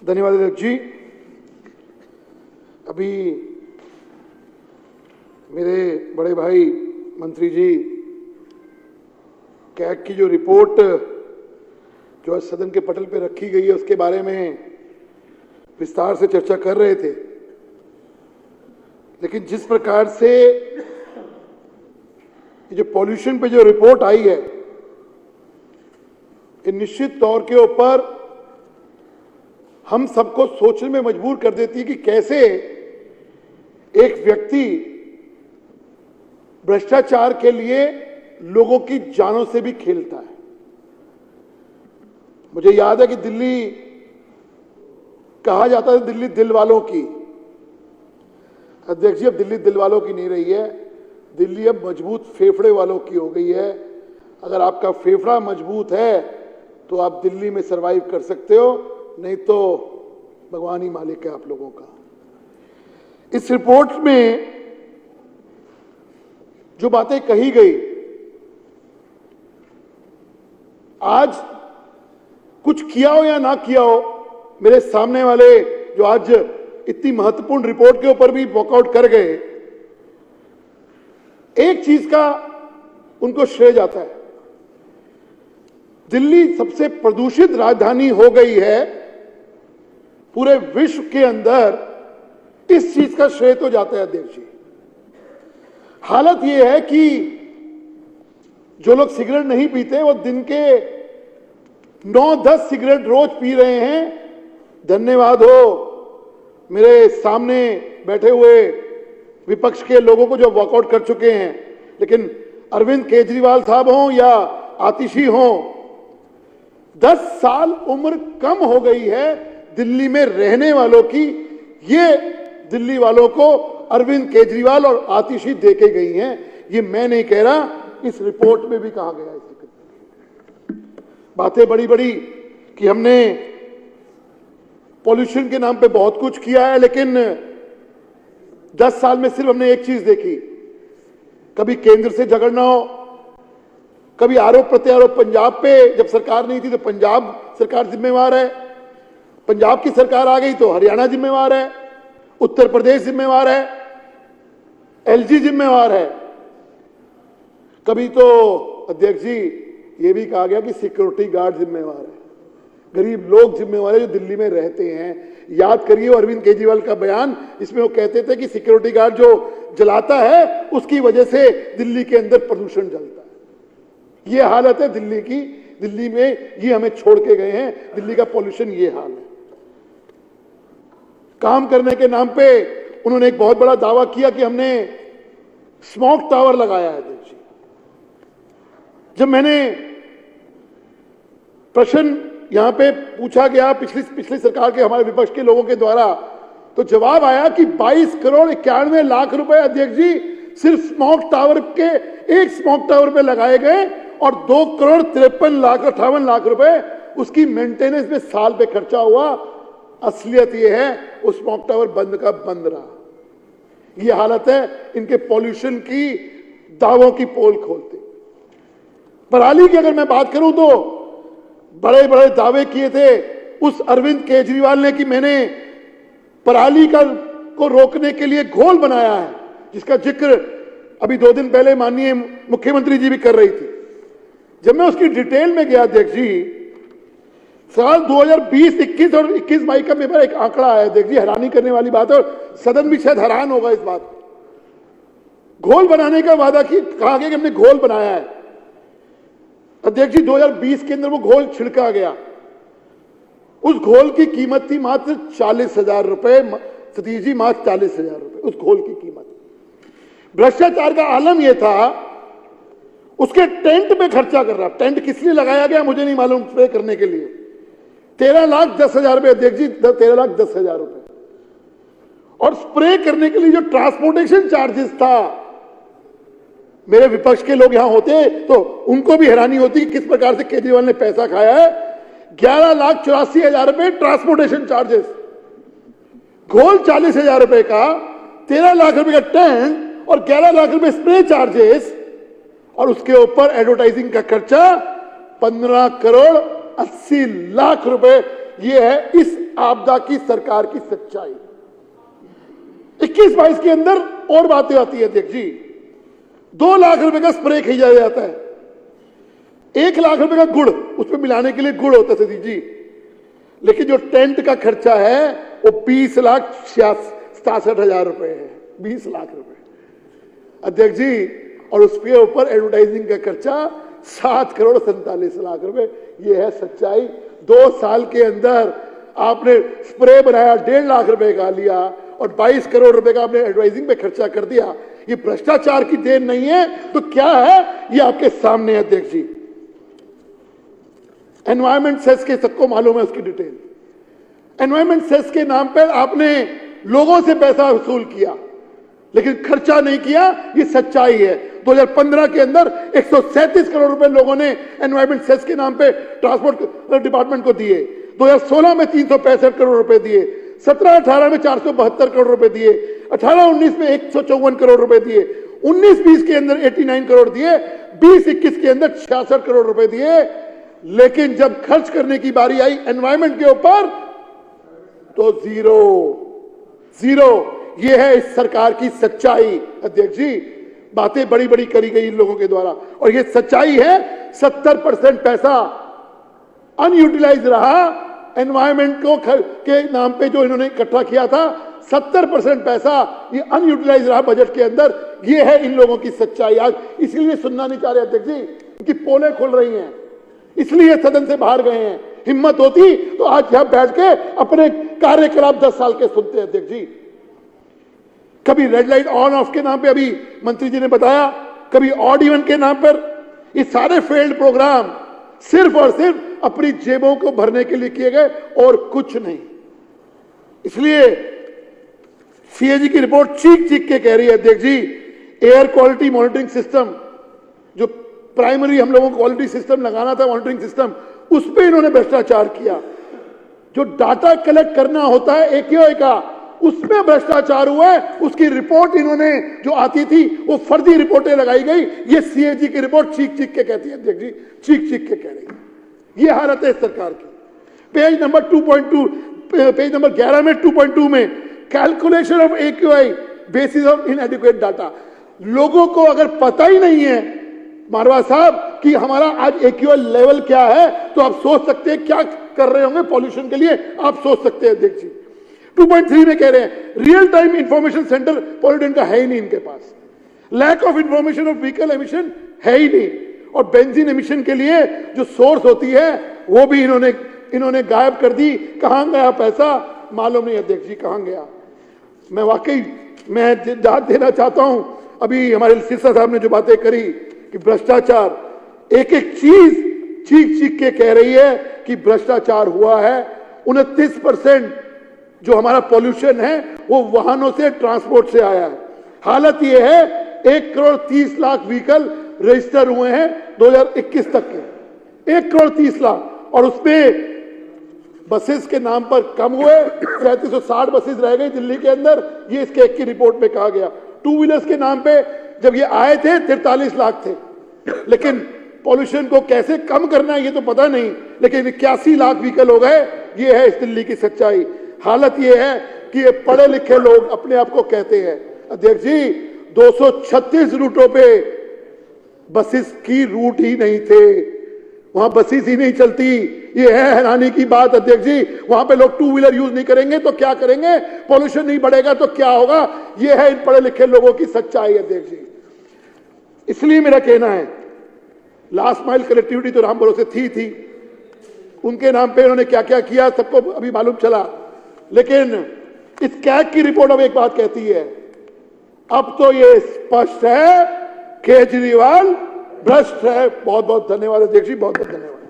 धन्यवाद अध्यक्ष जी। अभी मेरे बड़े भाई मंत्री जी कैग की जो रिपोर्ट जो आज सदन के पटल पे रखी गई है उसके बारे में विस्तार से चर्चा कर रहे थे, लेकिन जिस प्रकार से ये जो पॉल्यूशन पे जो रिपोर्ट आई है ये निश्चित तौर के ऊपर हम सबको सोचने में मजबूर कर देती है कि कैसे एक व्यक्ति भ्रष्टाचार के लिए लोगों की जानों से भी खेलता है। मुझे याद है कि दिल्ली कहा जाता है दिल्ली दिल वालों की। अध्यक्ष जी, अब दिल्ली दिल वालों की नहीं रही है, दिल्ली अब मजबूत फेफड़े वालों की हो गई है। अगर आपका फेफड़ा मजबूत है तो आप दिल्ली में सरवाइव कर सकते हो, नहीं तो भगवान ही मालिक है आप लोगों का। इस रिपोर्ट में जो बातें कही गई, आज कुछ किया हो या ना किया हो, मेरे सामने वाले जो आज इतनी महत्वपूर्ण रिपोर्ट के ऊपर भी वॉकआउट कर गए, एक चीज का उनको श्रेय जाता है। दिल्ली सबसे प्रदूषित राजधानी हो गई है पूरे विश्व के अंदर, इस चीज का श्रेय तो जाता है अध्यक्ष जी। हालत यह है कि जो लोग सिगरेट नहीं पीते वो दिन के 9-10 सिगरेट रोज पी रहे हैं। धन्यवाद हो मेरे सामने बैठे हुए विपक्ष के लोगों को जो वॉकआउट कर चुके हैं, लेकिन अरविंद केजरीवाल साहब हों या आतिशी हों, 10 साल उम्र कम हो गई है दिल्ली में रहने वालों की। ये दिल्ली वालों को अरविंद केजरीवाल और आतिशी देके गई हैं। ये मैं नहीं कह रहा, इस रिपोर्ट में भी कहा गया है। बातें बड़ी बड़ी कि हमने पॉल्यूशन के नाम पे बहुत कुछ किया है, लेकिन 10 साल में सिर्फ हमने एक चीज देखी, कभी केंद्र से झगड़ना हो, कभी आरोप प्रत्यारोप पंजाब पे। जब सरकार नहीं थी तो पंजाब सरकार जिम्मेवार है, पंजाब की सरकार आ गई तो हरियाणा जिम्मेवार है, उत्तर प्रदेश जिम्मेवार है, एलजी जिम्मेवार है। कभी तो अध्यक्ष जी ये भी कहा गया कि सिक्योरिटी गार्ड जिम्मेवार है, गरीब लोग जिम्मेवार है जो दिल्ली में रहते हैं। याद करिए वो अरविंद केजरीवाल का बयान, इसमें वो कहते थे कि सिक्योरिटी गार्ड जो जलाता है उसकी वजह से दिल्ली के अंदर प्रदूषण जलता है। ये हालत है दिल्ली की। दिल्ली में ये हमें छोड़ के गए हैं, दिल्ली का पॉल्यूशन ये हाल है। काम करने के नाम पे उन्होंने एक बहुत बड़ा दावा किया कि हमने स्मोक टावर लगाया है। अध्यक्ष जी, जब मैंने प्रश्न यहां पे पूछा गया पिछली सरकार के हमारे विपक्ष के लोगों के द्वारा, तो जवाब आया कि 22 करोड़ 91 लाख रुपए अध्यक्ष जी सिर्फ स्मोक टावर के, एक स्मोक टावर पे लगाए गए और 2 करोड़ 58 लाख रुपए उसकी मेंटेनेंस में साल पे खर्चा हुआ। असलियत यह है वो स्मोक टावर बंद का बंद रहा। ये हालत है इनके पॉल्यूशन की, दावों की पोल खोलते। पराली की अगर मैं बात करूं तो बड़े बड़े दावे किए थे उस अरविंद केजरीवाल ने कि मैंने पराली को रोकने के लिए घोल बनाया है, जिसका जिक्र अभी 2 दिन पहले माननीय मुख्यमंत्री जी भी कर रही थी। जब मैं उसकी डिटेल में गया अध्यक्ष जी, साल 2020, 21 और 21 मई का मेरा एक आंकड़ा है अध्यक्ष जी, हैरानी करने वाली बात है और सदन भी शायद हैरान होगा इस बात। घोल बनाने का वादा कहा गया कि हमने घोल बनाया है। अध्यक्ष जी 2020 के अंदर वो घोल छिड़का गया, उस घोल की कीमत थी मात्र 40,000 रुपए। सतीश जी, मात्र 40,000 रुपए उस घोल की कीमत। भ्रष्टाचार का आलम यह था, उसके टेंट पे खर्चा कर रहा। टेंट किस लिए लगाया गया मुझे नहीं मालूम, स्प्रे करने के लिए 13,10,000 रुपए अध्यक्ष जी, 13,10,000 रुपए। और स्प्रे करने के लिए जो ट्रांसपोर्टेशन चार्जेस था, मेरे विपक्ष के लोग यहां होते तो उनको भी हैरानी होती कि किस प्रकार से केजरीवाल ने पैसा खाया है। 11,84,000 रुपए ट्रांसपोर्टेशन चार्जेस, घोल 40,000 रुपए का, 13 लाख रुपए का टेंट और 11 लाख रुपए स्प्रे चार्जेस, और उसके ऊपर एडवर्टाइजिंग का खर्चा 15 करोड़ 80 लाख रुपए। ये है इस आपदा की सरकार की सच्चाई। 21-22 के अंदर और बातें आती है अध्यक्ष जी। 2 लाख रुपए का स्प्रे खरीदा जाता है, 1 लाख रुपए का गुड़, उसमें मिलाने के लिए गुड़ होता है जी, लेकिन जो टेंट का खर्चा है वो 20,67,000 रुपए है। 20 लाख रुपए अध्यक्ष जी, और उसके ऊपर एडवर्टाइजिंग का खर्चा 7,47,00,000 रुपए। ये है सच्चाई। 2 साल के अंदर आपने स्प्रे बनाया 1.5 लाख रुपए का लिया और 22 करोड़ रुपए का आपने एडवर्टाइजिंग पे खर्चा कर दिया। ये भ्रष्टाचार की देन नहीं है तो क्या है? ये आपके सामने है अध्यक्ष जी। एनवायरमेंट सेस के सबको मालूम है उसकी डिटेल। एनवायरमेंट सेस के नाम पर आपने लोगों से पैसा वसूल किया लेकिन खर्चा नहीं किया, ये सच्चाई है। 2015 के अंदर 137 करोड़ रुपए लोगों ने एनवायरमेंट सेस के नाम पे ट्रांसपोर्ट डिपार्टमेंट को दिए। 2016 में 365 करोड़ रुपए दिए, 17-18 में 472 करोड़ रुपए दिए, 18-19 में 154 करोड़ रुपए दिए, 19-20 के अंदर 89 करोड़ दिए, 20-21 के अंदर 66 करोड़ रुपए दिए। लेकिन जब खर्च करने की बारी आई एनवायरमेंट के ऊपर तो जीरो। यह है इस सरकार की सच्चाई अध्यक्ष जी। बातें बड़ी बड़ी करी गई इन लोगों के द्वारा और यह सच्चाई है। 70% पैसा अनयूटिलाइज रहा एनवायरमेंट को के नाम पे जो इन्होंने इकट्ठा किया था। 70% पैसा ये अनयूटिलाइज रहा बजट के अंदर। ये है इन लोगों की सच्चाई। आज इसलिए सुनना नहीं चाह रहे अध्यक्ष जी, इनकी पोलें खुल रही हैं, इसलिए सदन से बाहर गए हैं। हिम्मत होती तो आज यहां बैठ के अपने कार्यकलाप 10 साल के सुनते हैं अध्यक्ष जी। कभी रेड लाइट ऑन ऑफ के नाम पे अभी मंत्री जी ने बताया, कभी ऑड इवन के नाम पर। ये सारे फेल्ड प्रोग्राम सिर्फ और सिर्फ अपनी जेबों को भरने के लिए किए गए और कुछ नहीं। इसलिए सीएजी की रिपोर्ट चीख चीख के कह रही है अध्यक्ष जी, एयर क्वालिटी मॉनिटरिंग सिस्टम जो प्राइमरी हम लोगों को क्वालिटी सिस्टम लगाना था, मॉनिटरिंग सिस्टम, उस पर इन्होंने भ्रष्टाचार किया। जो डाटा कलेक्ट करना होता है AQI का, उसमें भ्रष्टाचार हुआ है। उसकी रिपोर्ट इन्होंने जो आती थी वो फर्जी रिपोर्टें लगाई गई। ये सीएजी की रिपोर्ट चीख चीख के कहती है अध्यक्ष जी, चीख चीख के कह रही है। ये हालत है सरकार की। पेज नंबर 2.2, पेज नंबर 11 में 2.2 में calculation of AQI basis of इनएडिक्वेट data. लोगों को अगर पता ही नहीं है मारवा साहब कि हमारा आज AQI लेवल क्या है, तो आप सोच सकते हैं क्या कर रहे होंगे पॉल्यूशन के लिए। आप सोच सकते हैं अध्यक्ष जी। 2.3 में कह रहे हैं real time information center pollutant का है ही नहीं इनके पास। Lack of information of vehicle emission है ही नहीं, और बेंजीन एमिशन के लिए जो सोर्स होती है वो भी इन्होंने गायब कर दी। कहां गया पैसा मालूम नहीं अध्यक्ष जी, कहां गया। मैं वाकई मैं दाद देना चाहता हूं। अभी हमारे सिरसा साहब ने जो बातें करी कि भ्रष्टाचार, एक एक चीज चीख चीख के कह रही है कि भ्रष्टाचार हुआ है। 29% जो हमारा पॉल्यूशन है वो वाहनों से, ट्रांसपोर्ट से आया है। हालत ये है 1,30,00,000 व्हीकल रजिस्टर हुए हैं 2021 तक के, 1,30,00,000, और उसमें बसेस के नाम पर कम हुए, 3760 बसेस रह गई दिल्ली के अंदर। ये इसके एक की रिपोर्ट में कहा गया। 2 व्हीलर्स के नाम पे जब ये आए थे 43 लाख थे, लेकिन पॉल्यूशन को कैसे कम करना है ये तो पता नहीं, लेकिन 81 लाख व्हीकल हो गए। ये है इस दिल्ली की सच्चाई। हालत ये है कि ये पढ़े लिखे लोग अपने आप को कहते हैं अध्यक्ष जी 236 रूटों पे बसेस की रूट ही नहीं थे, वहां बसेस ही नहीं चलती। ये है हैरानी की बात अध्यक्ष जी। वहां पे लोग 2 व्हीलर यूज नहीं करेंगे तो क्या करेंगे, पॉल्यूशन नहीं बढ़ेगा तो क्या होगा। ये है इन पढ़े लिखे लोगों की सच्चाई अध्यक्ष जी। इसलिए मेरा कहना है लास्ट माइल कनेक्टिविटी तो राम भरोसे थी, उनके नाम पे उन्होंने क्या क्या किया सबको अभी मालूम चला। लेकिन इस कैग की रिपोर्ट अब एक बात कहती है, अब तो ये स्पष्ट है केजरीवाल भ्रष्ट है। बहुत बहुत धन्यवाद अध्यक्ष जी, बहुत बहुत धन्यवाद।